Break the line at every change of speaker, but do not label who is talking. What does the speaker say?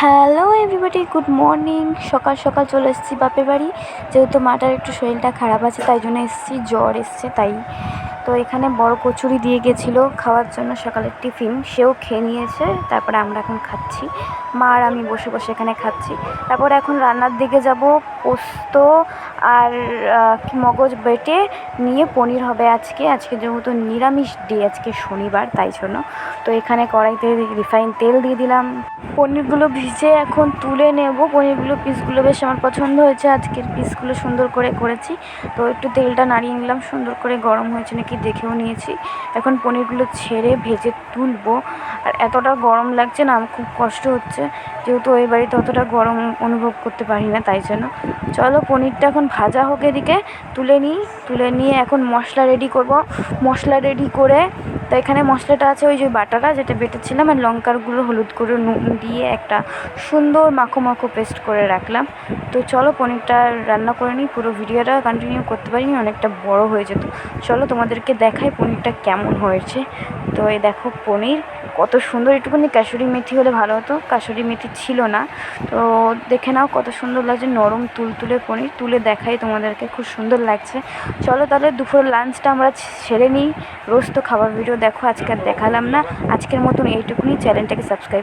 Hello everybody, good morning. সকাল সকাল চলে এসেছি বাপের বাড়ি, যেহেতু মাটার একটু শরীরটা খারাপ আছে তাই জন্য এসেছি, জ্বর এসছে তাই। তো এখানে বড় কচুরি দিয়ে গেছিলো খাওয়ার জন্য সকালের টিফিন, সেও খেয়ে নিয়েছে। তারপরে আমরা এখন খাচ্ছি, মা আর আমি বসে বসে এখানে খাচ্ছি। তারপর এখন রান্নার দিকে যাব। পোস্ত আর মগজ বেটে নিয়ে পনির হবে আজকে যেহেতু নিরামিষ ডে, আজকে শনিবার তাই জন্য। তো এখানে কড়াইতে রিফাইন তেল দিয়ে দিলাম, পনিরগুলো ভিজে এখন তুলে নেব। পনিরগুলো পিসগুলো বেশ আমার পছন্দ হয়েছে, আজকের পিসগুলো সুন্দর করে করেছি। তো একটু তেলটা নাড়িয়ে নিলাম, সুন্দর করে গরম হয়েছে নাকি দেখেও নিয়েছি। এখন পনিরগুলো ছেড়ে ভেজে তুলবো। আর এতটা গরম লাগছে না, আমার খুব কষ্ট হচ্ছে, যেহেতু ওই বাড়িতে অতটা গরম অনুভব করতে পারি না তাই জন্য। চলো পনিরটা এখন ভাজা হোক, এদিকে তুলে নিয়ে এখন মশলা রেডি করব। মশলা রেডি করে, তো এখানে মশলাটা আছে ওই যে বাটাটা যেটা বেটেছিলাম, আর লঙ্কারগুলো হলুদ করে নুন দিয়ে একটা সুন্দর মাখো মাখো পেস্ট করে রাখলাম। তো চলো পনিরটা রান্না করে নিই। পুরো ভিডিওটা কন্টিনিউ করতে পারিনি, অনেকটা বড় হয়ে যেত। চলো তোমাদেরকে দেখাই পনিরটা কেমন হয়েছে। তো এই দেখো পনির কত সুন্দর, একটুখানি কাসুরি মেথি হলে ভালো হতো, কাসুরি মেথি ছিল না। তো দেখে নাও কত সুন্দর লাগছে, নরম তুলতুলে পনির। তুলে দেখাই তোমাদেরকে, খুব সুন্দর লাগছে। চলো তাহলে দুপুরের লাঞ্চটা আমরা সেরে নিই। রোজ তো খাবার ভিডিও দেখো, আজকে আর দেখালাম না। আজকের মতন এইটুকুনি, চ্যানেলটাকে সাবস্ক্রাইব